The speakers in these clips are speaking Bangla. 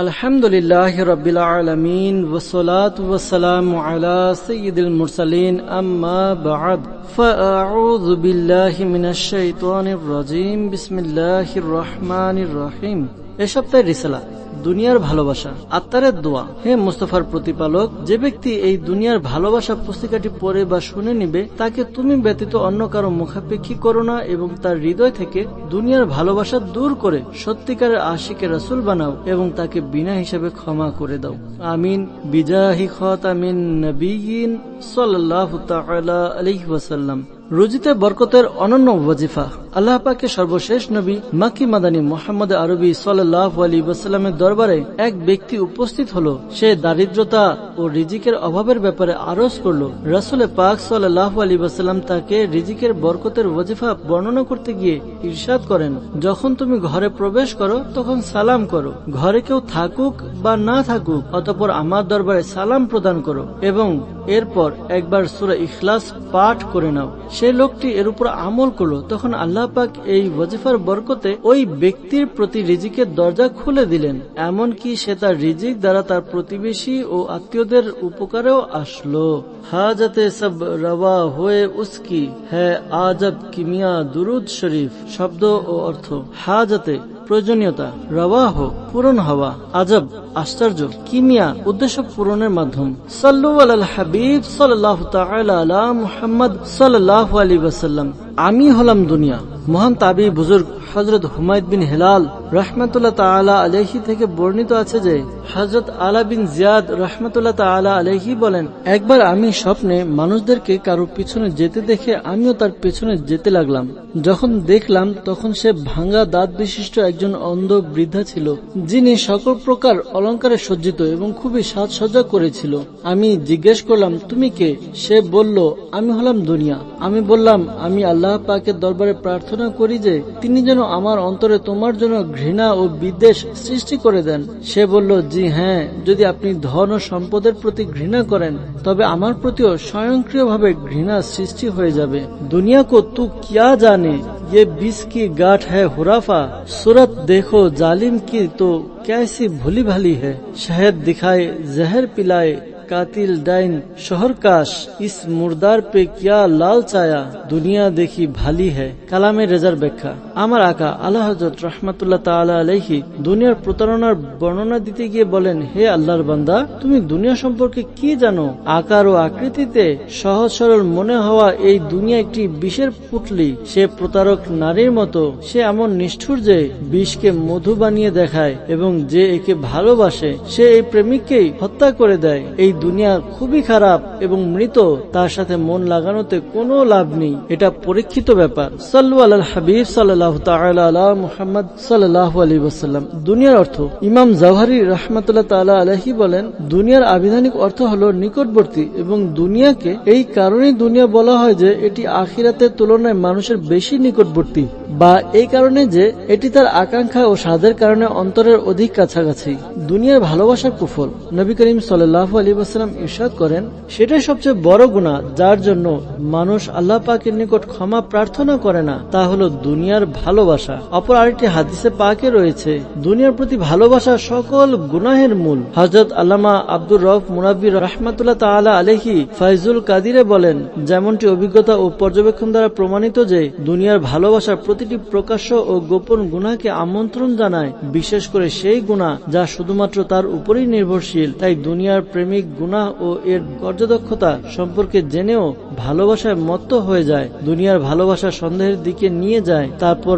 আলহামদুলিল্লাহি রাব্বিল আলামিন ওয়াসসালাতু ওয়াসসালামু আলা সাইয়্যিদিল মুরসালিন আম্মা বা'দ ফাআউযু বিল্লাহি মিনাশ শাইতানির রাজীম বিসমিল্লাহির রহমানির রহিম। এই সপ্তাহের রিসালা দুনিয়ার ভালোবাসা, আত্মারের দোয়া। হে মুস্তাফার প্রতিপালক, যে ব্যক্তি এই দুনিয়ার ভালোবাসা পুস্তিকাটি পড়ে বা শুনে নিবে তাকে তুমি ব্যতীত অন্য কারো মুখাপেক্ষী করো না এবং তার হৃদয় থেকে দুনিয়ার ভালোবাসা দূর করে সত্যিকারের আশিকে রাসূল বানাও এবং তাকে বিনা হিসাবে ক্ষমা করে দাও। আমিন বিজাহি খাতামিন নবিয়্যিন সাল্লাল্লাহু তাআলা আলাইহি ওয়াসাল্লাম। রুজিতে বরকতের অনন্য ওয়াজিফা। আল্লাহ পাকের সর্বশেষ নবী মাক্কি মাদানী মুহাম্মদ আরবি সাল্লাল্লাহু আলাইহি ওয়াসাল্লামের দরবারে এক ব্যক্তি উপস্থিত হলো। সে দারিদ্রতা ও রিজিকের অভাবের ব্যাপারে আরজ করলো। রাসূল পাক সাল্লাল্লাহু আলাইহি ওয়াসাল্লাম তাকে রিজিকের বরকতের ওয়াজিফা বর্ণনা করতে গিয়ে ইরশাদ করেন, যখন তুমি ঘরে প্রবেশ করো তখন সালাম করো, ঘরে কেউ থাকুক বা না থাকুক, অতঃপর আমার দরবারে সালাম প্রদান করো এবং এরপর একবার সূরা ইখলাস পাঠ করে নাও। সেই লোকটি এর উপর আমল করলো। তখন আল্লাহ পাক এই ওয়াজিফার বরকতে ওই ব্যক্তির প্রতি রিজিকের দরজা খুলে দিলেন, এমনকি সে তার রিজিক দ্বারা তার প্রতিবেশী ও আত্মীয়দের উপকারেও আসলো। হাজতে সব রওয়া হয়ে উসকি হ্যাঁ আজব কিমিয়া দুরুদ শরীফ। শব্দ ও অর্থ: হাজতে প্রয়োজনীয়তা, রওয়াহ পূরণ হওয়া, আজব আশ্চর্য, কিমিয়া উদ্দেশ্য পূরণের মাধ্যম। সাল্লু আলাল হাবিব সাল্লাল্লাহু তাআলা আলা মুহাম্মদ সাল্লাল্লাহু আলাইহি ওয়াসাল্লাম। আমি হলাম দুনিয়া। মহান তাবি বুজুর্গ হযরত হুমায়দ বিন হিলাল রাহমাতুল্লাহ তাআলা আলাইহি থেকে বর্ণিত আছে যে হযরত আলা বিন জিয়াদ রাহমাতুল্লাহ তাআলা আলাইহি বলেন, একবার আমি স্বপ্নে মানুষদেরকে কারো পিছনে যেতে দেখে আমিও তার পেছনে যেতে লাগলাম। যখন দেখলাম তখন সে ভাঙ্গা দাঁত বিশিষ্ট একজন অন্ধ বৃদ্ধা ছিল, যিনি সকল প্রকার অলংকারে সজ্জিত এবং খুবই সাজসজ্জা করেছিল। আমি জিজ্ঞেস করলাম, তুমি কে? সে বলল, আমি হলাম দুনিয়া। আমি বললাম, আমি আল্লাহ পাকের দরবারে প্রার্থনা করি যে তিনি যেন আমার অন্তরে তোমার জন্য ঘৃণা ও বিদ্বেষ সৃষ্টি করে দেন। সে বলল, জি হ্যাঁ, যদি আপনি ধন ও সম্পদের প্রতি ঘৃণা করেন তবে আমার প্রতিও স্বয়ংক্রিয়ভাবে ঘৃণা সৃষ্টি হয়ে যাবে। দুনিয়া কো তু কিয়া জানে, ये बीस की गाठ है हुराफा, सूरत देखो जालिम की तो कैसी भूली भाली है, शहद दिखाए जहर पिलाए कातिल डाइन शोहर काश, इस मुर्दार पे क्या लाल चाया, दुनिया देखी भाली है। কালামে রেজার ব্যাখ্যা। আমার আকা আলা হযরত রাহমাতুল্লাহ তাআলা আলাইহি দুনিয়ার প্রতারণার বর্ণনা দিতে গিয়ে বলেন, হে আল্লাহর বান্দা, তুমি দুনিয়া সম্পর্কে কি জানো? আকার ও আকৃতিতে সহজ সরল মনে হওয়া এই দুনিয়া একটি বিষের পুটলি। সে প্রতারক নারীর মতো। সে এমন নিষ্ঠুর যে বিষকে মধু বানিয়ে দেখায় এবং যে একে ভালোবাসে সে এই প্রেমিককেই হত্যা করে দেয়। এই দুনিয়া খুবই খারাপ এবং মৃত, তার সাথে মন লাগানোতে কোনো লাভ নেই। এটা পরীক্ষিত ব্যাপার। সাল্লু আলাল হাবিব সাল্লাল্লাহু তাআলা আলা মুহাম্মদ সাল্লাল্লাহু আলাইহি ওয়াসাল্লাম। দুনিয়ার অর্থ। ইমাম জাওহারি রাহমাতুল্লাহ তাআলা আলাইহি বলেন, দুনিয়ার আবিধানিক অর্থ হলো নিকটবর্তী এবং দুনিয়াকে এই কারণেই দুনিয়া বলা হয় যে এটি আখিরাতের তুলনায় মানুষের বেশি নিকটবর্তী, বা এই কারণে যে এটি তার আকাঙ্ক্ষা ও স্বাদের কারণে অন্তরের অধিক কাছাকাছি। দুনিয়ার ভালোবাসার কুফল। নবী করিম সাল্লাল্লাহু আলাইহি ওয়াসাল্লাম ইরশাদ করেন, সেটাই সবচেয়ে বড় গুনাহ যার জন্য মানুষ আল্লাহ পাকের নিকট ক্ষমা প্রার্থনা করে না, তা হলো দুনিয়ার ভালোবাসা। অপর আরেকটি হাদিসে পাকে রয়েছে, দুনিয়ার প্রতি ভালোবাসা সকল গুনাহের মূল। হযরত আল্লামা আব্দুর রউফ মুনাব্বি রাহমাতুল্লাহ তাআলা আলাইহি ফায়জুল কাদিরে বলেন, যেমনটি অভিজ্ঞতা ও পর্যবেক্ষণ দ্বারা প্রমাণিত যে দুনিয়ার ভালোবাসা প্রতিটি প্রকাশ্য ও গোপন গুনাহকে আমন্ত্রণ জানায়, বিশেষ করে সেই গুনাহ যা শুধুমাত্র তার উপরেই নির্ভরশীল। তাই দুনিয়ার প্রেমিক গুনাহ ও এর কার্যদক্ষতা সম্পর্কে জেনেও ভালোবাসায় মত্ত হয়ে যায়। দুনিয়ার ভালোবাসা সন্দেহের দিকে নিয়ে যায়, তারপর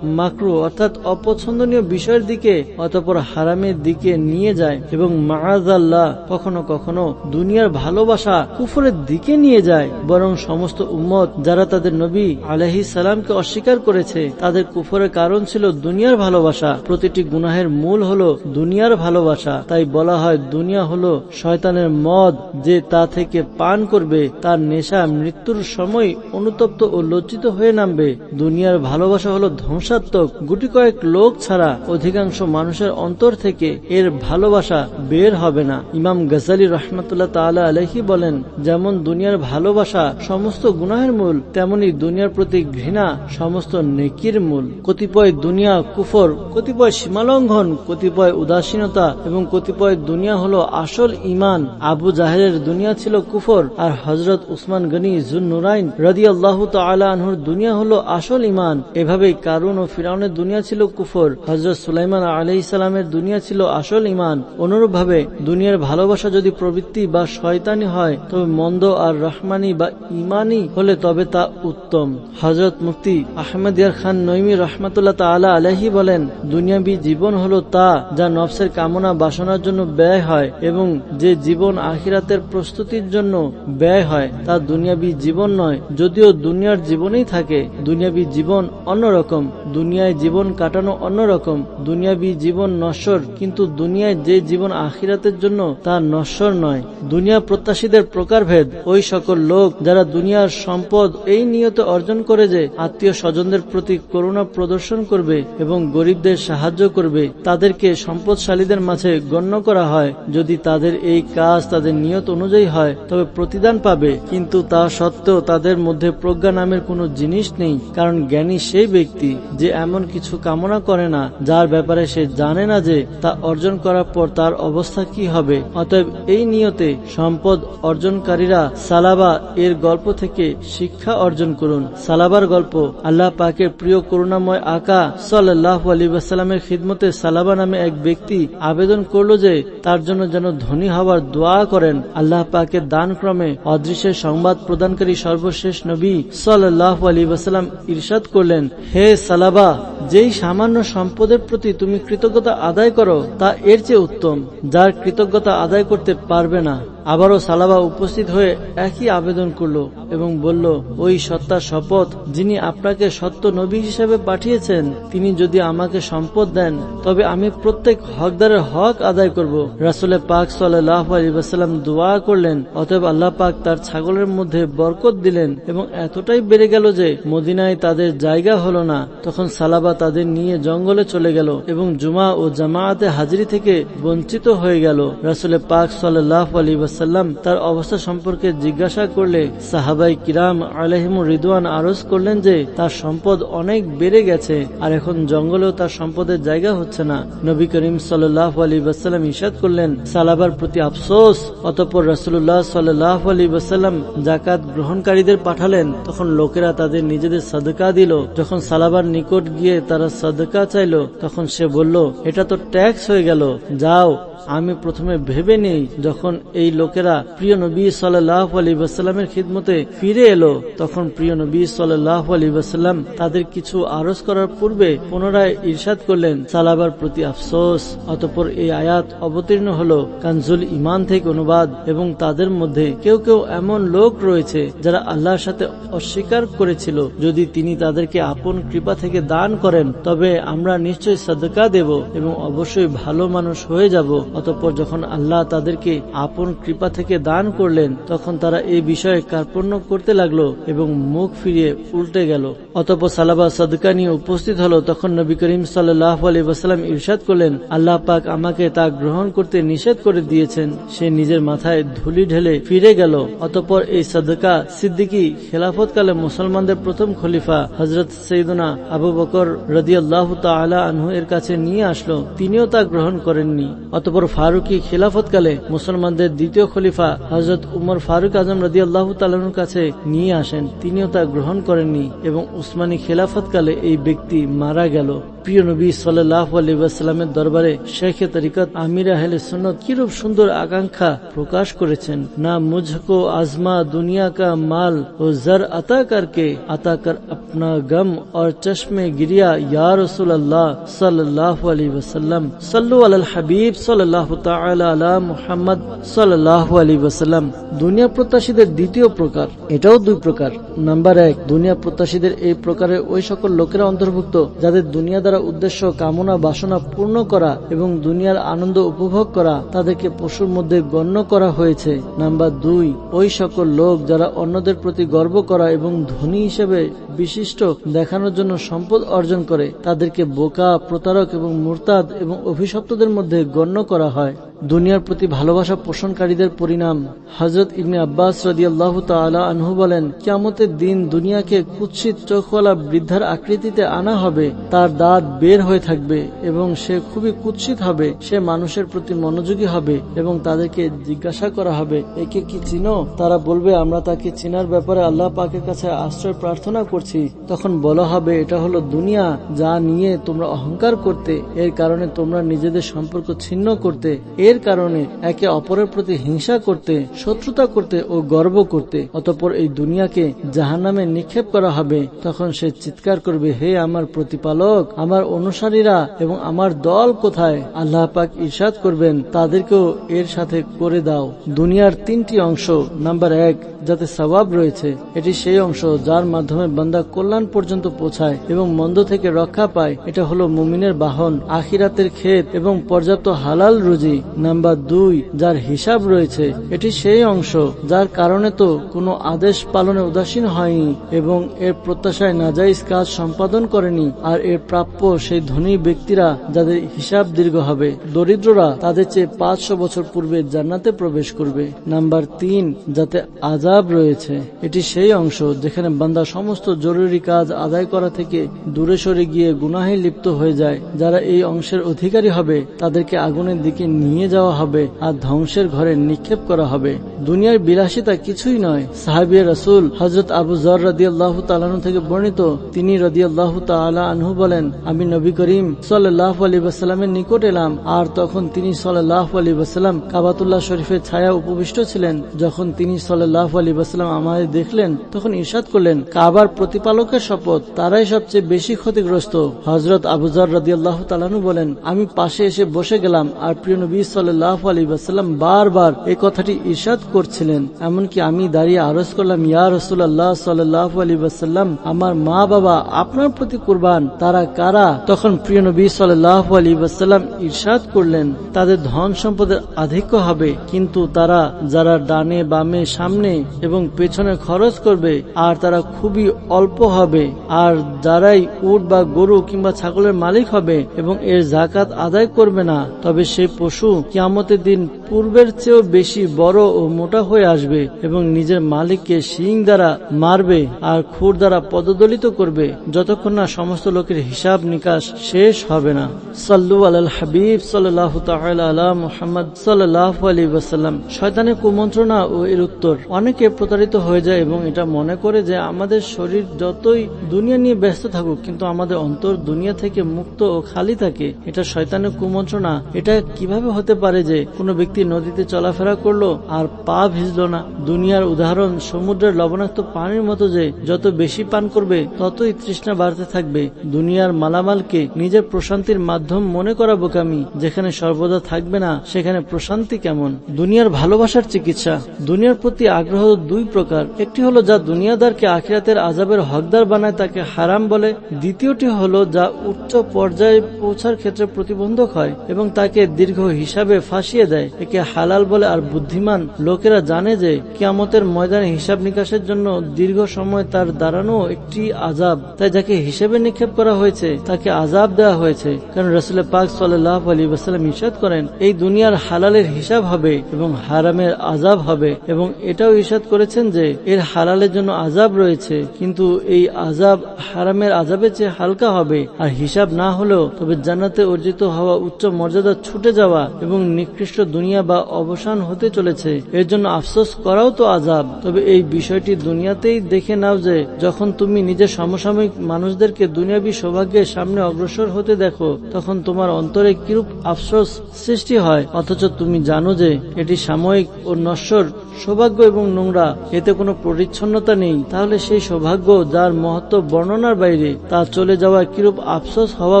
মাকরু অর্থাৎ অপছন্দনীয় বিষয়ের দিকে, অতঃপর হারামের দিকে নিয়ে যায় এবং মাআযাল্লাহ কখনো কখনো দুনিয়ার ভালোবাসা কুফরের দিকে নিয়ে যায়। বরং সমস্ত উম্মত যারা তাদের নবী আলাইহিস সালামকে অস্বীকার করেছে তাদের কুফরের কারণ ছিল দুনিয়ার ভালোবাসা। প্রতিটি গুনাহের মূল হলো দুনিয়ার ভালোবাসা। তাই বলা হয় দুনিয়া হলো শয়তানের মদ, যে তা থেকে পান করবে তার নেশা মৃত্যুর সময় অনুতপ্ত ও লজ্জিত হয়ে নামবে। দুনিয়ার ভালোবাসা হলো ধ্বংসাত্মক ধ্বংসাত্মক গুটি কয়েক লোক ছাড়া অধিকাংশ মানুষের অন্তর থেকে এর ভালোবাসা বের হবে না। ইমাম গজালি রহমতুল্লাহ তাআলা আলাইহি বলেন, যেমন দুনিয়ার ভালোবাসা সমস্ত গুনাহের মূল, তেমনি দুনিয়ার প্রতি ঘৃণা সমস্ত নেকির মূল। কতিপয় দুনিয়া কুফর, কতিপয় সীমালঙ্ঘন, কতিপয় উদাসীনতা এবং কতিপয় দুনিয়া হলো আসল ঈমান। আবু জাহেলের দুনিয়া ছিল কুফর, আর হযরত উসমান গনি যুন্নুরাইন রাদিয়াল্লাহু তাআলা আনহুর দুনিয়া হলো আসল ঈমান। এভাবেই কারুন ও ফিরআউনের দুনিয়া ছিল কুফর, হযরত সুলাইমান আলাইহিস সালামের দুনিয়া ছিল আসল ঈমান। অনুরূপভাবে দুনিয়ার ভালোবাসা যদি প্রবৃত্তি বা শয়তানি হয়, তবে মন্দ, আর রহমানি বা ঈমানি হলে তবে তা উত্তম। হযরত মুফতি আহমদ ইয়ার খান নঈমী রাহমাতুল্লাহ তাআলা আলাইহি বলেন, দুনিয়াবী জীবন হলো তা যা নফসের কামনা বাসনার জন্য ব্যয় হয়, এবং যে জীবন আখিরাতের প্রস্তুতির জন্য ব্যয় হয় তা দুনিয়াবী জীবন নয়। যদিও দুনিয়ার জীবনেই থাকে, দুনিয়াবী জীবন অন্যরকম, দুনিয়ায় জীবন কাটানো অন্যরকম। দুনিয়াবী জীবন নশ্বর, কিন্তু দুনিয়ায় যে জীবন আখিরাতের জন্য তা নশ্বর নয়। দুনিয়া প্রত্যাশীদের প্রকারভেদ। ওই সকল লোক যারা দুনিয়ার সম্পদ এই নিয়তে অর্জন করে যে আত্মীয় স্বজনদের প্রতি করুণা প্রদর্শন করবে এবং গরিবদের সাহায্য করবে, তাদেরকে সম্পদশালীদের মাঝে গণ্য করা হয়। যদি তাদের এই কাজ তাদের নিয়ত অনুযায়ী হয়, তবে প্রতিদান পাবে, কিন্তু তা সত্ত্বেও তাদের মধ্যে প্রজ্ঞা নামের কোনো জিনিস নেই। কারণ জ্ঞানী সেই ব্যক্তি যে এমন কিছু কামনা করে না যার ব্যাপারে সে জানে না যে তা অর্জন করার পর তার অবস্থা কি হবে। অতএব এই নিয়তে সম্পদ অর্জনকারীরা সালাবা এর গল্প থেকে শিক্ষা অর্জন করুন। সালাবার গল্প। আল্লাহ পাকের প্রিয় করুণাময় আকা সাল্লাল্লাহু আলাইহি ওয়াসাল্লামের খিদমতে সালাবা নামে এক ব্যক্তি আবেদন করল যে তার জন্য যেন ধনী হওয়ার দোয়া করেন। আল্লাহ পাকের দান ক্রমে অদৃশ্যের সংবাদ প্রদানকারী সর্বশেষ নবী সাল্লাল্লাহু আলাইহি ওয়াসাল্লাম ইরশাদ করলেন, হে সালাবা, যেই সামান্য সম্পদের প্রতি তুমি কৃতজ্ঞতা আদায় করো তা এর চেয়ে উত্তম, যার কৃতজ্ঞতা আদায় করতে পারবে না। আবারও সালাবা উপস্থিত হয়ে একই আবেদন করল এবং বলল, ওই সত্তার শপথ যিনি আপনাকে সত্য নবী হিসেবে পাঠিয়েছেন, তিনি যদি আমাকে সম্পদ দেন তবে আমি প্রত্যেক হকদারের হক আদায় করব। রাসূল পাক সাল্লাল্লাহু আলাইহি ওয়াসাল্লাম দোয়া করলেন। অতএব আল্লাহ পাক তার ছাগলের মধ্যে বরকত দিলেন এবং এতটাই বেড়ে গেল যে মদিনায় তাদের জায়গা হলো না। তখন সালাবা তাদের নিয়ে জঙ্গলে চলে গেল এবং জুমা ও জামায়াতে হাজিরি থেকে বঞ্চিত হয়ে গেল। রাসূল পাক সাল্লাল্লাহু আলাইহি ওয়াসাল্লাম তার অবস্থা সম্পর্কে জিজ্ঞাসা করলে সাহাবাই কিরাম আলাইহিমুর রিদওয়ান আরজ করলেন যে তার সম্পদ অনেক বেড়ে গেছে, আর এখন জঙ্গলেও তার সম্পদের জায়গা হচ্ছে না। নবী করিম সাল্লাল্লাহু আলাইহি ওয়াসাল্লাম ইরশাদ করলেন, সালাবার প্রতি আফসোস। অতঃপর রাসূলুল্লাহ সাল্লাল্লাহু আলাইহি ওয়াসাল্লাম যাকাত গ্রহণকারীদের পাঠালেন। তখন লোকেরা তাদের নিজেদের সাদকা দিল। যখন সালাবার নিকট গিয়ে তারা সাদকা চাইল, তখন সে বলল, এটা তো ট্যাক্স হয়ে গেল, যাও আমি প্রথমে ভেবে নেই। যখন এই লোকেরা প্রিয় নবী সাল্লাল্লাহু আলাইহি ওয়াসাল্লামের খিদমতে ফিরে এলো, তখন প্রিয় নবী সাল্লাল্লাহু আলাইহি ওয়াসাল্লাম তাদের কিছু আরজ করার পূর্বে পুনরায় ইরশাদ করলেন, সালাবার প্রতি আফসোস। অতঃপর এই আয়াত অবতীর্ণ হলো। কানজুল ঈমান থেকে অনুবাদ। এবং তাদের মধ্যে কেউ কেউ এমন লোক রয়েছে যারা আল্লাহর সাথে অস্বীকার করেছিল, যদি তিনি তাদেরকে আপন কৃপা থেকে দান করেন তবে আমরা নিশ্চয়ই সাদকা দেব এবং অবশ্যই ভালো মানুষ হয়ে যাব। অতঃপর যখন আল্লাহ তাদেরকে আপন কৃপা থেকে দান করলেন, তখন তারা এই বিষয়ে কার্পণ্য করতে লাগলো এবং মুখ ফিরিয়ে উল্টে গেল। অতঃপর সালাবা সাদকা নিয়ে উপস্থিত হলো। তখন নবী করিম সাল্লাল্লাহু আলাইহি ওয়াসাল্লাম ইরশাদ করলেন, আল্লাহ পাক আমাকে তা গ্রহণ করতে নিষেধ করে দিয়েছেন। সে নিজের মাথায় ধুলি ঢেলে ফিরে গেল। অতঃপর এই সাদকা সিদ্দিকী খেলাফতকালে মুসলমানদের প্রথম খলিফা হযরত সাইয়্যিদুনা আবু বকর রাদিয়াল্লাহু তাআলা আনহু এর কাছে নিয়ে আসলো। তিনিও তা গ্রহণ করেননি। অতঃপর ফারুকী খিলাফতকালে মুসলমানদের দ্বিতীয় খলিফা হযরত উমর ফারুক আজম রাদিয়াল্লাহু তাআলার কাছে নিয়ে আসেন। তিনিও তা গ্রহণ করেননি এবং উসমানী খিলাফতকালে এই ব্যক্তি মারা গেল। প্রিয় নবী সাল্লাল্লাহু আলাইহি ওয়াসাল্লামের দরবারে শেখে তরিকত আমির আহলে সুন্নাত কিরূপ সুন্দর আকাঙ্ক্ষা প্রকাশ করেছেন। না মুঝকো আজমা দুনিয়া কা মাল ও জর আতা করকে আতা কর अपना गम और चश्मे गिरिया या रसूल अल्लाह सल्लल्लाहु अलैहि वसल्लम सल्लु अलल हबीब সাল্লাল্লাহু তাআলা আলা মুহাম্মদ সাল্লাল্লাহু আলাইহি ওয়াসাল্লাম। দুনিয়া প্রত্যাশীদের দ্বিতীয় প্রকার, এটাও দুই প্রকার। নাম্বার 1, দুনিয়া প্রত্যাশীদের এই প্রকারের ওই সকল লোকেরা অন্তর্ভুক্ত যাদের দুনিয়া দ্বারা উদ্দেশ্য কামনা বাসনা পূর্ণ করা এবং দুনিয়ার আনন্দ উপভোগ করা তাদেরকে পশুর মধ্যে গণ্য করা হয়েছে। নাম্বার 2, ওই সকল লোক যারা অন্যদের প্রতি গর্ব করা এবং ধনী হিসেবে বিশিষ্ট দেখানোর জন্য সম্পদ অর্জন করে তাদেরকে বোকা, প্রতারক এবং মুরতাদ এবং অভিশপ্তদের মধ্যে গণ্য করা হয়। দুনিয়ার প্রতি ভালোবাসা পোষণকারীদের পরিণাম। হযরত ইবনে আব্বাস রাদিয়াল্লাহু তাআলা আনহু বলেন, কিয়ামতের দিন দুনিয়াকে কুৎসিত চোখওয়ালা বৃদ্ধার আকৃতিতে আনা হবে, তার দাঁত বের হয়ে থাকবে এবং সে খুবই কুৎসিত হবে। সে মানুষের প্রতি মনোযোগী হবে এবং তাদেরকে জিজ্ঞাসা করা হবে, একে কি চিনো? তারা বলবে, আমরা তাকে চিনার ব্যাপারে আল্লাহ পাকের কাছে আশ্রয় প্রার্থনা করছি। তখন বলা হবে, এটা হলো দুনিয়া, যা নিয়ে তোমরা অহংকার করতে, এর কারণে তোমরা নিজেদের সম্পর্ক ছিন্ন করতে, এর কারণে একে অপরের প্রতি হিংসা করতে, শত্রুতা করতে ও গর্ব করতে। অতঃপর এই দুনিয়াকে জাহান্নামে নিক্ষেপ করা হবে। তখন সে চিৎকার করবে, হে আমার প্রতিপালক, আমার অনুসারীরা এবং আমার দল কোথায়? আল্লাহ পাক ইরশাদ করবেন, তাদেরকেও এর সাথে করে দাও। দুনিয়ার 3টি অংশ। নাম্বার 1, যাতে সওয়াব রয়েছে, এটি সেই অংশ যার মাধ্যমে বান্দা কল্যাণ পর্যন্ত পৌঁছায় এবং মন্দ থেকে রক্ষা পায়। এটা হলো মুমিনের বাহন, আখিরাতের ক্ষেত এবং পর্যাপ্ত হালাল রুজি। নাম্বার 2, যার হিসাব রয়েছে, এটি সেই অংশ যার কারণে তো কোনো আদেশ পালনে উদাসীন হয়নি এবং এর প্রত্যাশায় নাজাইজ কাজ সম্পাদন করেনি। আর এর প্রাপ্য সেই ধনী ব্যক্তিরা যাদের হিসাব দীর্ঘ হবে। দরিদ্ররা তাদের চেয়ে 500 বছর পূর্বে জান্নাতে প্রবেশ করবে। নাম্বার 3, যাতে আযাব রয়েছে, এটি সেই অংশ যেখানে বান্দা সমস্ত জরুরি কাজ আদায় করা থেকে দূরে সরে গিয়ে গুনাহে লিপ্ত হয়ে যায়। যারা এই অংশের অধিকারী হবে তাদেরকে আগুনের দিকে নিয়ে যাওয়া হবে আর ধ্বংসের ঘরে নিক্ষেপ করা হবে। দুনিয়ার বিলাসিতা কিছুই নয়। সাহাবী রাসূল হযরত আবু যর রাদিয়াল্লাহু তাআলা আনহু থেকে বর্ণিত, তিনি রাদিয়াল্লাহু তাআলা আনহু বলেন, আমি নবী করিম সাল্লাল্লাহু আলাইহি ওয়াসাল্লামের নিকট এলাম আর তখন তিনি সাল্লাল্লাহু আলাইহি ওয়াসাল্লাম কাবাতুল্লাহ শরীফের ছায়া উপবিষ্ট ছিলেন। যখন তিনি সাল্লাল্লাহু আলাইহি ওয়াসাল্লাম আমাদের দেখলেন তখন ইরশাদ করলেন, কাবার প্রতিপালকের শপথ, তারাই সবচেয়ে বেশি ক্ষতিগ্রস্ত। হযরত আবু যর রাদিয়াল্লাহু তাআলা আনহু বলেন, আমি পাশে এসে বসে গেলাম আর প্রিয় নবী সাল্লাল্লাহু আলাইহি ওয়াসাল্লাম বারবার এই কথাটি ইরশাদ করছিলেন। এমনকি আমি দাঁড়িয়ে আরজ করলাম, ইয়া রাসূলুল্লাহ সাল্লাল্লাহু আলাইহি ওয়াসাল্লাম, আমার মা বাবা আপনার প্রতি কুরবান, তারা কারা? তখন প্রিয় নবী সাল্লাল্লাহু আলাইহি ওয়াসাল্লাম ইরশাদ করলেন, তাদের ধন সম্পদের আধিক্য হবে, কিন্তু তারা যারা ডানে বামে সামনে এবং পেছনে খরচ করবে আর তারা খুবই অল্প হবে। আর যারাই উট বা গরু কিংবা ছাগলের মালিক হবে এবং এর যাকাত আদায় করবে না, তবে সেই পশু কিয়ামতের দিন পূর্বের চেয়েও বেশি বড় ও মোটা হয়ে আসবে এবং নিজের মালিককে শিং দ্বারা মারবে আর খুর দ্বারা পদদলিত করবে যতক্ষণ না সমস্ত লোকের হিসাব নিকাশ শেষ হবে না। সাল্লু আলাল হাবিব সাল্লাল্লাহু তাআলা আলা মুহাম্মদ সাল্লাল্লাহু আলাইহি ওয়াসাল্লাম। শয়তানের কুমন্ত্রণা ও এর উত্তর। অনেকে প্রতারিত হয়ে যায় এবং এটা মনে করে যে আমাদের শরীর যতই দুনিয়া নিয়ে ব্যস্ত থাকুক কিন্তু আমাদের অন্তর দুনিয়া থেকে মুক্ত ও খালি থাকে। এটা শয়তানের কুমন্ত্রণা। এটা কিভাবে হতে পারে যে কোনো ব্যক্তি নদীতে চলাফেরা করলো আর পা ভিজলো না? দুনিয়ার উদাহরণ সমুদ্রের লবণাক্ত পানির মতো যে যত বেশি পান করবে ততই তৃষ্ণা বাড়তে থাকবে। দুনিয়ার মালামালকে নিজের প্রশান্তির মাধ্যম মনে করা বোকামি। যেখানে সর্বদা থাকবে না সেখানে প্রশান্তি কেমন? দুনিয়ার ভালোবাসার চিকিৎসা। দুনিয়ার প্রতি আগ্রহ দুই প্রকার। একটি হলো যা দুনিয়াদারকে আখিরাতের আযাবের হকদার বানায়, তাকে হারাম বলে। দ্বিতীয়টি হলো যা উচ্চ পর্যায়ে পৌঁছার ক্ষেত্রে প্রতিবন্ধক হয় এবং তাকে দীর্ঘ হিসাবে ফাঁসিয়ে দেয়, একে হালাল বলে। আর বুদ্ধিমান লোকেরা জানে যে কিয়ামতের ময়দানে হিসাব নিকাশের জন্য দীর্ঘ সময় তার দাঁড়ানো একটি আযাব। তাই যাকে হিসেবে নিক্ষেপ করা হয়েছে তাকে আযাব দেওয়া হয়েছে। কারণ রাসূল পাক সাল্লাল্লাহু আলাইহি ওয়াসাল্লাম ইরশাদ করেন, এই দুনিয়ার হালালের হিসাব হবে এবং হারামের আযাব হবে। এবং এটাও ইরশাদ করেছেন যে এর হালালের জন্য আযাব রয়েছে, কিন্তু এই আযাব হারামের আযাবের চেয়ে হালকা হবে। আর হিসাব না হলেও তবে জান্নাতে অর্জিত হওয়া উচ্চ মর্যাদা ছুটে যাওয়া এবং নিকৃষ্ট দুনিয়া বা অবসান হতে চলেছে। এর জন্য আফসোস করাও তো আযাব। তবে এই বিষয়টি দুনিয়াতেই দেখে নাও যে যখন তুমি নিজের সমসাময়িক মানুষদেরকে দুনিয়াবী সৌভাগ্যের সামনে অগ্রসর হতে দেখো তখন তোমার অন্তরে কিরূপ আফসোস সৃষ্টি হয়, অথচ তুমি জানো যে এটি সাময়িক ও নশ্বর সৌভাগ্য এবং নোংরা, এতে কোনো পরিচ্ছন্নতা নেই, তাহলে সেই সৌভাগ্য যার মহত্ব বর্ণনার বাইরে, তা চলে যাওয়া কিরূপ আফসোস হওয়া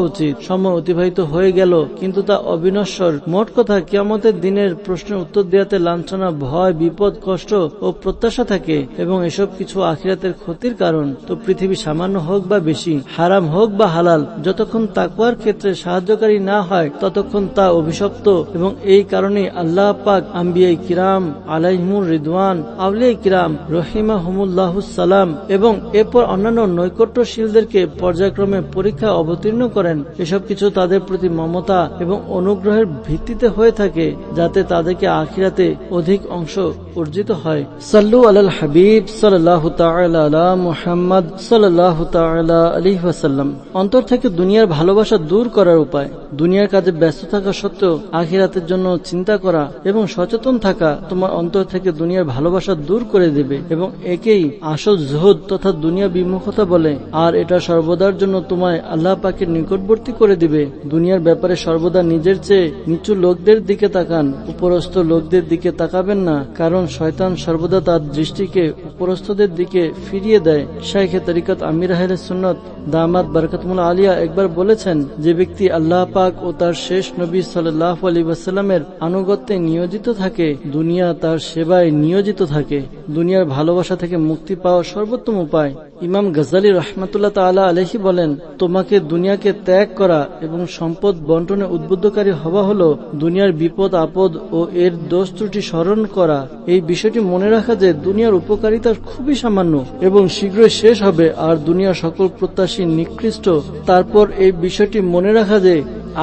উচিত। সময় অতিবাহিত হয়ে গেল কিন্তু তা অবিনশ্বর। মোট কথা, কিয়ামতের দিনের প্রশ্নের উত্তর দেওয়াতে লাঞ্ছনা, ভয়, বিপদ, কষ্ট ও প্রত্যাশা থাকে এবং এসব কিছু আখিরাতের ক্ষতির কারণ। তো পৃথিবী সামান্য হোক বা বেশি, হারাম হোক বা হালাল, যতক্ষণ তাকওয়ার ক্ষেত্রে সাহায্যকারী না হয় ততক্ষণ তা অভিশপ্ত। এবং এই কারণে আল্লাহ পাক আম্বিয়ায়ে কিরাম আলাইহিমুর রিদওয়ান, আউলিয়ায়ে কিরাম রহিমাহুমুল্লাহুস সালাম এবং এরপর অন্যান্য নৈকট্যশীলদেরকে পর্যায়ক্রমে পরীক্ষা অবতীর্ণ করেন। এসব কিছু তাদের প্রতি মমতা এবং অনুগ্রহের ভিত্তিতে হয়ে থাকে, যাতে তাদেরকে আখিরাতে অধিক অংশ অর্জিত হয়। সাল্লু আলাল হাবিব সাল্লাল্লাহু তাআলা আলা মুহাম্মদ সাল্লাল্লাহু তাআলা আলাইহি ওয়াসাল্লাম। অন্তর থেকে দুনিয়ার ভালোবাসা দূর করার উপায়। দুনিয়ার কাজে ব্যস্ত থাকা সত্ত্বেও আখিরাতের জন্য চিন্তা করা এবং সচেতন থাকা তোমার অন্তর থেকে দুনিয়ার ভালোবাসা দূর করে দেবে এবং একেই আসল জুহুদ তথা দুনিয়া বিমুখতা বলে। আর এটা সর্বদার জন্য তোমায় আল্লাহ পাকের নিকটবর্তী করে দিবে। দুনিয়ার ব্যাপারে সর্বদা নিজের চেয়ে নিচু লোকদের দিকে তাকান, উপরস্থ লোকদের দিকে তাকাবেন না, কারণ শয়তান সর্বদা তার দৃষ্টিকে উপরস্থদের দিকে ফিরিয়ে দেয়। শাইখে তরিকত আমির আহলে সুন্নাত দামাত বারাকাতুহুল আলিয়া একবার বলেছেন, যে ব্যক্তি আল্লাহ পাক ও তার শেষ নবী সাল্লাল্লাহু আলাইহি ওয়াসাল্লামের আনুগত্যে নিয়োজিত থাকে, দুনিয়া তার সেবায় নিয়োজিত থাকে। দুনিয়ার ভালোবাসা থেকে মুক্তি পাওয়ার সর্বোত্তম উপায়। ইমাম গজালি রাহমাতুল্লাহ তাআলা আলাইহি বলেন, তোমাকে দুনিয়াকে ত্যাগ করা এবং সম্পদ বন্টনে উদ্বুদ্ধকারী হওয়া হলো দুনিয়ার বিপদ আপদ ও এর দোষ ত্রুটি স্মরণ করা। এই বিষয়টি মনে রাখা যে দুনিয়ার উপকারিতা খুবই সামান্য এবং শীঘ্রই শেষ হবে, আর দুনিয়ার সকল প্রত্যাশী নিকৃষ্ট। তারপর এই বিষয়টি মনে রাখা যে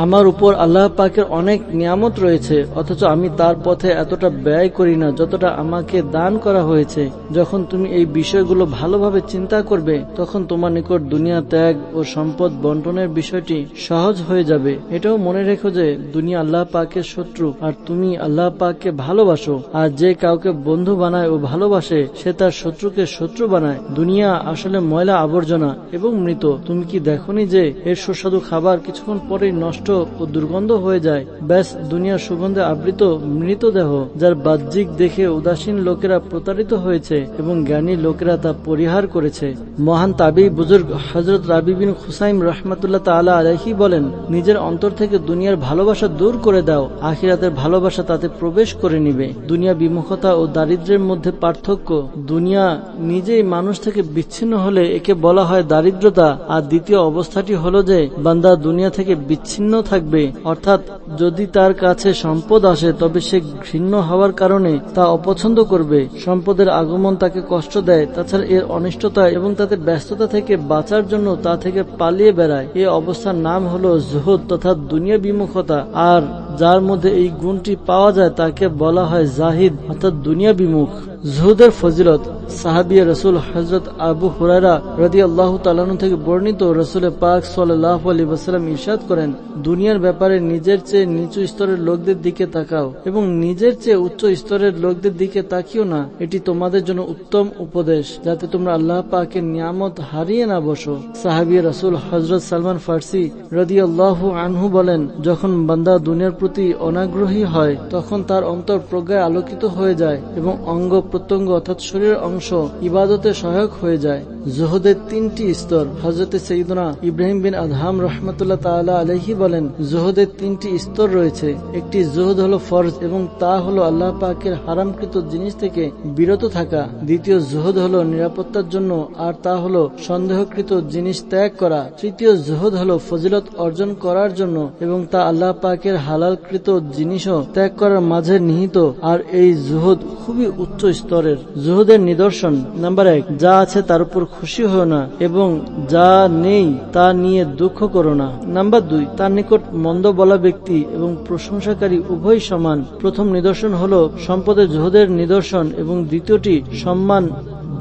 আমার উপর আল্লাহ পাকের অনেক নিয়ামত রয়েছে, অথচ আমি তার পথে এতটা ব্যয় করি না যতটা আমাকে দান করা হয়েছে। যখন তুমি এই বিষয়গুলো ভালোভাবে চিন্তা করবে, তখন তোমার নিকট দুনিয়া ত্যাগ ও সম্পদ বন্টনের বিষয়টি সহজ হয়ে যাবে। এটাও মনে রেখো যে দুনিয়া আল্লাহ পাকের শত্রু আর তুমি আল্লাহ পাককে ভালোবাসো। আর যে কাউকে বন্ধু বানায় ও ভালোবাসে, সে তার শত্রুকে শত্রু বানায়। দুনিয়া আসলে ময়লা আবর্জনা এবং মৃত। তুমি কি দেখোনি যে এর সুস্বাদু খাবার কিছুক্ষণ পরেই নষ্ট ও দুর্গন্ধ হয়ে যায়? ব্যাস, দুনিয়ার সুগন্ধে আবৃত মৃতদেহ, যার বাহ্যিক দেখে উদাসীন লোকেরা প্রতারিত হয়েছে এবং জ্ঞানী লোকেরা তা পরিহার করেছে। মহান তাবী বুজুর্গ হযরত রাবি বিন খুসাইম রাহমাতুল্লাহ তাআলা আলাইহি বলেন, নিজের অন্তর থেকে দুনিয়ার ভালোবাসা দূর করে দাও, আখিরাতের ভালোবাসা তাতে প্রবেশ করে নিবে। দুনিয়া বিমুখতা ও দারিদ্র্যের মধ্যে পার্থক্য। দুনিয়া নিজেই মানুষ থেকে বিচ্ছিন্ন হলে একে বলা হয় দারিদ্রতা, আর দ্বিতীয় অবস্থাটি হলো যে বান্দা দুনিয়া থেকে বিচ্ছিন্ন থাকবে, অর্থাৎ যদি তার কাছে সম্পদ আসে তবে সে ঘৃণ্য হওয়ার কারণে তা অপছন্দ করবে। সম্পদের আগমন তাকে কষ্ট দেয়, তাছাড়া এর অনিষ্টতা এবং তাতে ব্যস্ততা থেকে বাঁচার জন্য তা থেকে পালিয়ে বেড়ায়। এই অবস্থার নাম হলো জুহুদ তথা দুনিয়া বিমুখতা। আর যার মধ্যে এই গুণটি পাওয়া যায় তাকে বলা হয় জাহিদ অর্থাৎ দুনিয়া বিমুখ। জুহুদের ফজিলত। সাহাবিয়া রাসূল হযরত আবু হুরায়রা রাদিয়াল্লাহু তাআলা আনহু থেকে বর্ণিত, রাসূল পাক সাল্লাল্লাহু আলাইহি ওয়াসাল্লাম ইরশাদ করেন, দুনিয়ার ব্যাপারে নিজের চেয়ে নিচু স্তরের লোকদের দিকে তাকাও এবং নিজের চেয়ে উচ্চ স্তরের লোকদের দিকে তাকিও না। এটি তোমাদের জন্য উত্তম উপদেশ, যাতে তোমরা আল্লাহ পাকের নিয়ামত হারিয়ে না বসো। সাহাবিয়া রাসূল হযরত সালমান ফার্সি রাদিয়াল্লাহু আনহু বলেন, যখন বান্দা দুনিয়ার প্রতি অনাগ্রহী হয় তখন তার অন্তর প্রজ্ঞায় আলোকিত হয়ে যায় এবং অঙ্গ প্রত্যঙ্গ অর্থাৎ শরীরের অংশ ইবাদতে সহায়ক হয়ে যায়। জুহুদের 3টি স্তর। হযরত সাইয়্যিদুনা ইব্রাহিম বিন আদহাম রাহমাতুল্লাহ তাআলা আলাইহি বলেন, জুহুদের 3টি স্তর রয়েছে। একটি জুহুদ হলো ফরজ এবং তা হলো আল্লাহ পাকের হারামকৃত জিনিস থেকে বিরত থাকা। দ্বিতীয় জুহুদ হলো নিরাপত্তার জন্য, আর তা হলো সন্দেহকৃত জিনিস ত্যাগ করা। তৃতীয় জুহুদ হলো ফজিলত অর্জন করার জন্য এবং তা আল্লাহ পাকের হালালকৃত জিনিসও ত্যাগ করার মাঝে নিহিত। আর এই জুহুদ খুবই উচ্চ স্তরের। জুহুদের নিদর্শন। নাম্বার 1, যা আছে তার উপর খুশি হও না এবং যা নেই তা নিয়ে দুঃখ করো না। নাম্বার 2, তার নিকট মন্দ বলা ব্যক্তি এবং প্রশংসাকারী উভয় সমান। প্রথম নিদর্শন হলো সম্পদের জুহুদের নিদর্শন এবং দ্বিতীয়টি সম্মান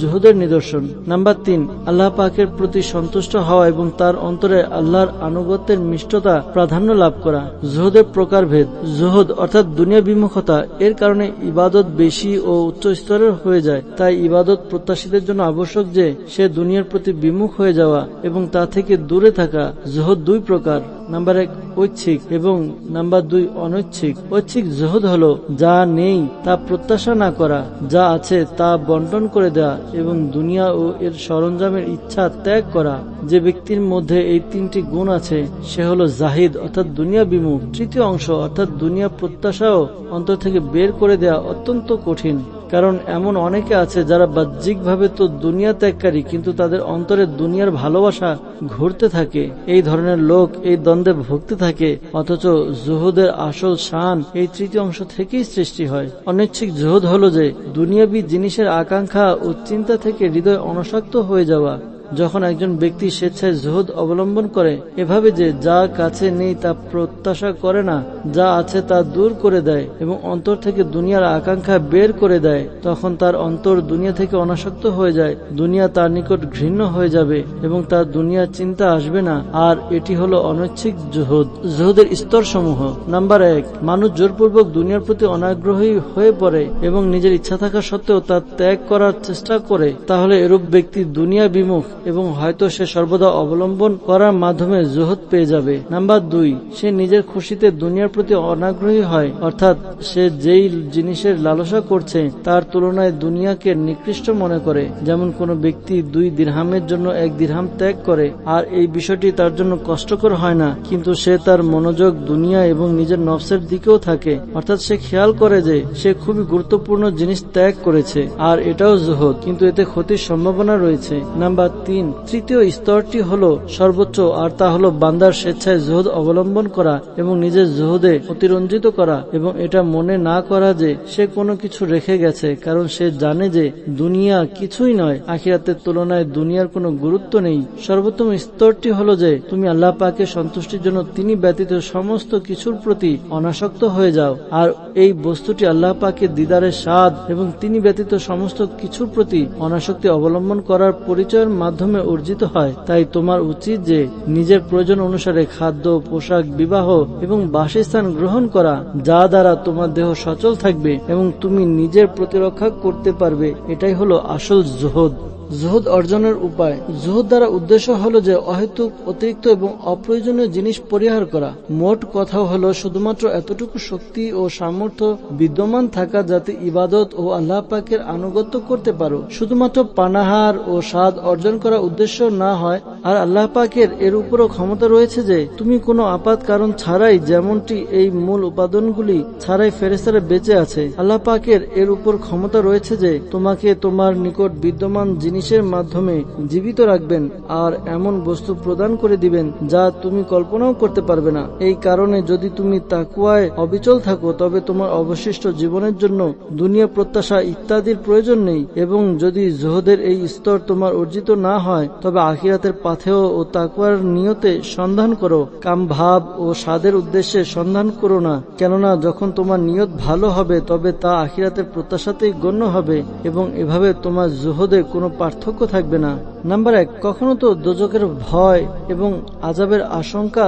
জুহুদের নিদর্শন। নাম্বার 3, আল্লাহ পাকের প্রতি সন্তুষ্ট হওয়া এবং তার অন্তরে আল্লাহর আনুগত্যের মিষ্টতা প্রাধান্য লাভ করা। জুহুদের প্রকারভেদ। জুহুদ অর্থাৎ দুনিয়া বিমুখতা, এর কারণে ইবাদত বেশি ও উচ্চ স্তরের হয়ে যায়। তাই ইবাদত প্রত্যাশীদের জন্য আবশ্যক যে সে দুনিয়ার প্রতি বিমুখ হয়ে যাওয়া এবং তা থেকে দূরে থাকা। জুহুদ 2 প্রকার। নাম্বার 1 ঐচ্ছিক এবং নাম্বার 2 অনৈচ্ছিক। ঐচ্ছিক জুহুদ হলো যা নেই তা প্রত্যাশা না করা, যা আছে তা বন্টন করে দেওয়া এবং দুনিয়া ও এর সরঞ্জামের ইচ্ছা ত্যাগ করা। যে ব্যক্তির মধ্যে এই 3টি গুণ আছে সে হলো জাহিদ অর্থাৎ দুনিয়া বিমুখ। তৃতীয় অংশ অর্থাৎ দুনিয়া প্রত্যাশাও অন্তর থেকে বের করে দেওয়া অত্যন্ত কঠিন, কারণ এমন অনেকে আছে যারা বাহ্যিকভাবে তো দুনিয়া ত্যাগকারী কিন্তু তাদের অন্তরে দুনিয়ার ভালোবাসা ঘুরতে থাকে। এই ধরনের লোক এই দ্বন্দ্বে ভুগতে থাকে, অথচ জুহুদের আসল শান এই তৃতীয় অংশ থেকেই সৃষ্টি হয়। অনৈচ্ছিক জুহুদ হলো যে দুনিয়াবী জিনিসের আকাঙ্ক্ষা ও চিন্তা থেকে হৃদয় অনাসক্ত হয়ে যাওয়া। যখন একজন ব্যক্তি স্বেচ্ছায় জুহুদ অবলম্বন করে এভাবে যে যা কাছে নেই তা প্রত্যাশা করে না, যা আছে তা দূর করে দেয় এবং অন্তর থেকে দুনিয়ার আকাঙ্ক্ষা বের করে দেয়, তখন তার অন্তর দুনিয়া থেকে অনাসক্ত হয়ে যায়। দুনিয়া তার নিকট ঘৃণ্য হয়ে যাবে এবং তার দুনিয়ার চিন্তা আসবে না। আর এটি হলো অনৈচ্ছিক জুহুদ। জুহুদের স্তর সমূহ। নাম্বার 1, মানুষ জোরপূর্বক দুনিয়ার প্রতি অনাগ্রহী হয়ে পড়ে এবং নিজের ইচ্ছা থাকা সত্ত্বেও তা ত্যাগ করার চেষ্টা করে, তাহলে এরূপ ব্যক্তি দুনিয়া বিমুখ এবং হয়তো সে সর্বদা অবলম্বন করার মাধ্যমে জুহুদ পেয়ে যাবে। নাম্বার 2, সে নিজের খুশিতে দুনিয়ার প্রতি অনাগ্রহী হয়, অর্থাৎ সে যেই জিনিসের লালসা করছে তার তুলনায় দুনিয়াকে নিকৃষ্ট মনে করে। যেমন কোনো ব্যক্তি 2 দিরহামের জন্য 1 দিরহাম ত্যাগ করে, আর এই বিষয়টি তার জন্য কষ্টকর হয় না, কিন্তু সে তার মনোযোগ দুনিয়া এবং নিজের নফসের দিকেও থাকে, অর্থাৎ সে খেয়াল করে যে সে খুবই গুরুত্বপূর্ণ জিনিস ত্যাগ করেছে, আর এটাও জুহুদ, কিন্তু এতে ক্ষতির সম্ভাবনা রয়েছে। নাম্বার 3, তৃতীয় স্তরটি হলো সর্বোচ্চ, আর তা হলো বান্দার স্বেচ্ছায় জুহুদ অবলম্বন করা এবং নিজের জুহুদে অতিরঞ্জিত করা এবং এটা মনে না করা যে সে কোনো কিছু রেখে গেছে, কারণ সে জানে যে দুনিয়া কিছুই নয়, আখিরাতের তুলনায় দুনিয়ার কোনো গুরুত্ব নেই। সর্বোত্তম স্তরটি হলো যে তুমি আল্লাহ পাকের সন্তুষ্টির জন্য তিনি ব্যতীত সমস্ত কিছুর প্রতি অনাসক্ত হয়ে যাও, আর এই বস্তুটি আল্লাহ পাকের দিদারের স্বাদ এবং তিনি ব্যতীত সমস্ত কিছুর প্রতি অনাসক্তি অবলম্বন করার পরিচয়ের মাধ্যমে অর্জিত হয়। তাই তোমার উচিত যে নিজের প্রয়োজন অনুসারে খাদ্য, পোশাক, বিবাহ এবং বাসস্থান গ্রহণ করা, যা দ্বারা তোমার দেহ সচল থাকবে এবং তুমি নিজের প্রতিরক্ষা করতে পারবে। এটাই হলো আসল জুহুদ। জুহুদ অর্জনের উপায়। জুহুদ দ্বারা উদ্দেশ্য হলো যে অহেতুক, অতিরিক্ত এবং অপ্রয়োজনীয় জিনিস পরিহার করা। মোট কথা হলো শুধুমাত্র এতটুকু শক্তি ও সামর্থ্য বিদ্যমান থাকা যাতে ইবাদত ও আল্লাহ পাকের আনুগত্য করতে পারো। শুধুমাত্র পানাহার ও স্বাদ অর্জন করা উদ্দেশ্য না হয়। আর আল্লাহ পাকের এর উপরও ক্ষমতা রয়েছে যে তুমি কোনো আপাত কারণ ছাড়াই, যেমনটি এই মূল উপাদানগুলি ছাড়াই ফেরেশতারা বেঁচে আছে, আল্লাহ পাকের এর উপর ক্ষমতা রয়েছে যে তোমাকে তোমার নিকট বিদ্যমান জিনিসের মাধ্যমে জীবিত রাখবেন আর এমন বস্তু প্রদান করে দিবেন যা তুমি কল্পনাও করতে পারবে না। এই কারণে যদি তুমি তাকওয়ায় অবিচল থাকো তবে তোমার অবশিষ্ট জীবনের জন্য দুনিয়া প্রত্যাশা ইত্যাদির প্রয়োজন নেই, এবং যদি জুহুদের এই স্তর তোমার অর্জিত না হয় তবে আখিরাতের পাথেয় ও তাকওয়ার নিয়তে সন্ধান করো। কাম ভাব ও স্বাদের উদ্দেশ্যে সন্ধান করো না, কেননা যখন তোমার নিয়ত ভালো হবে তবে তা আখিরাতের প্রত্যাশাতেই গণ্য হবে এবং এভাবে তোমার জুহুদে কোনো পার্থক্য থাকবে না। নাম্বার 1, কখনো তো দোজখের ভয় এবং আযাবের আশঙ্কা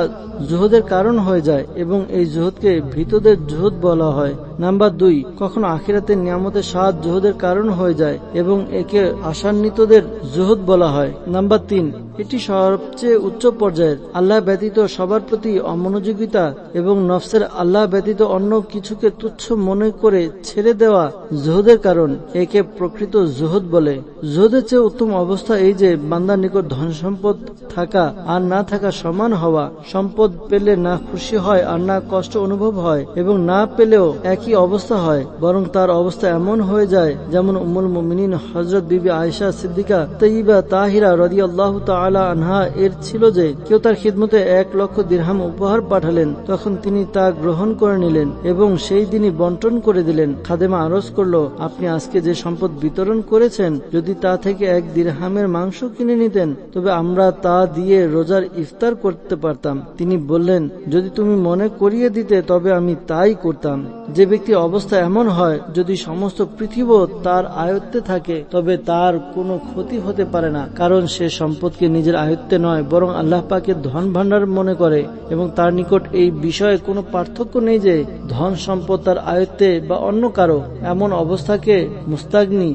জুহুদের কারণ হয়ে যায় এবং এই জুহুদকে ভীতদের জুহুদ বলা হয়। নাম্বার 2, কখনো আখিরাতের নিয়ামতের স্বাদ জুহুদের কারণ হয়ে যায় এবং একে আশান্বিতদের জুহুদ বলা হয়। নাম্বার 3, এটি সবচেয়ে উচ্চ পর্যায়ের। আল্লাহ ব্যতীত সবার প্রতি অমনোযোগিতা এবং নফসের আল্লাহ ব্যতীত অন্য কিছুকে তুচ্ছ মনে করে ছেড়ে দেওয়া জুহুদের কারণ। একে প্রকৃত জুহুদ বলে। জুহুদের চেয়ে উত্তম অবস্থা এই যে বান্দার নিকট ধন সম্পদ থাকা আর না থাকা সমান হওয়া। সম্পদ পেলে না খুশি হয় আর না কষ্ট অনুভব হয়, এবং না পেলেও একই অবস্থা হয়, বরং তার অবস্থা এমন হয়ে যায় যেমন উম্মুল মুমিনিন হযরত বিবি আয়েশা সিদ্দিকা তাইয়্যিবা তাহিরা রাদিয়াল্লাহু তাআলা আনহা এর ছিল যে কেউ তার খিদমতে 1 লক্ষ দিরহাম উপহার পাঠালেন, তখন তিনি তা গ্রহণ করে নিলেন এবং সেই দিনই বন্টন করে দিলেন। খাদেমা আরজ করল, আপনি আজকে যে সম্পদ বিতরণ করেছেন যদি তা থেকে 1 দিরহামের মাংস কিনে নিতেন তবে আমরা তা দিয়ে রোজার ইফতার করতে পারতাম। তিনি বললেন, যদি তুমি মনে করিয়ে দিতে তবে আমি তাই করতাম। যে ব্যক্তির অবস্থা এমন হয় যদি সমস্ত পৃথিবী তার আয়ত্তে থাকে তবে তার কোনো ক্ষতি হতে পারে না, কারণ সে সম্পদকে নিজের আয়ত্তে নয় বরং আল্লাহ পাকের ধন ভাণ্ডার মনে করে এবং তার নিকট এই বিষয়ে কোনো পার্থক্য নেই যে ধন সম্পদ তার আয়ত্তে বা অন্য কারো। এমন অবস্থাকে মুস্তাগনি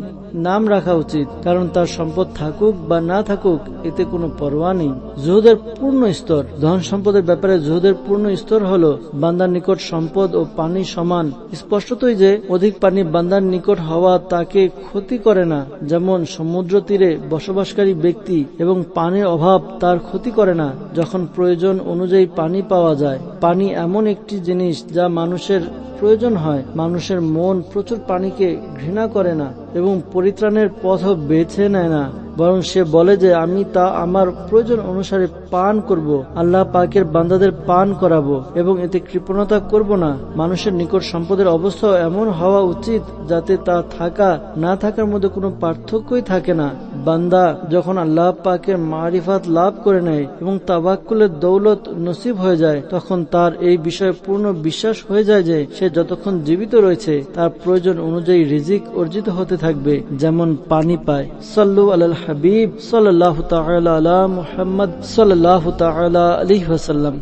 নাম রাখা উচিত, কারণ তার সম্পদ থাকুক বা না থাকুক এতে কোনো পরোয়া নেই। জুহুদের পূর্ণ স্তর। ধন সম্পদের ব্যাপারে জুহুদের পূর্ণ স্তর হলো বান্দার নিকট সম্পদ ও পানি সমান। স্পষ্টতই যে অধিক পানি বান্দার নিকট হওয়া তাকে ক্ষতি করে না, যেমন সমুদ্র তীরে বসবাসকারী ব্যক্তি এবং পানির অভাব তার ক্ষতি করে না যখন প্রয়োজন অনুযায়ী পানি পাওয়া যায়। পানি এমন একটি জিনিস যা মানুষের প্রয়োজন হয়। মানুষের মন প্রচুর পানিকে ঘৃণা করে না এবং পরিত্রাণের পথও বেছে নেয় না, বরং সে বলে যে আমি তা আমার প্রয়োজন অনুসারে পান করব, আল্লাহ পাকের বান্দাদের পান করাবো এবং এতে কৃপণতা করব না। মানুষের নিকট সম্পদের অবস্থাও এমন হওয়া উচিত যাতে তা থাকা না থাকার মধ্যে কোনো পার্থক্যই থাকে না। বান্দা যখন আল্লাহ পাকের মারিফাত লাভ করে নেয় এবং তাওয়াক্কুলের দৌলত নসিব হয়ে যায়, তখন তার এই বিষয়ে পূর্ণ বিশ্বাস হয়ে যায় যে সে যতক্ষণ জীবিত রয়েছে তার প্রয়োজন অনুযায়ী রিজিক অর্জিত হতে থাকবে, যেমন পানি পায়। সাল্লু আলাল হাবিব সাল্লাল্লাহু তাআলা আলা মুহাম্মদ সাল্লাল্লাহু তাআলা আলাইহি ওয়াসাল্লাম।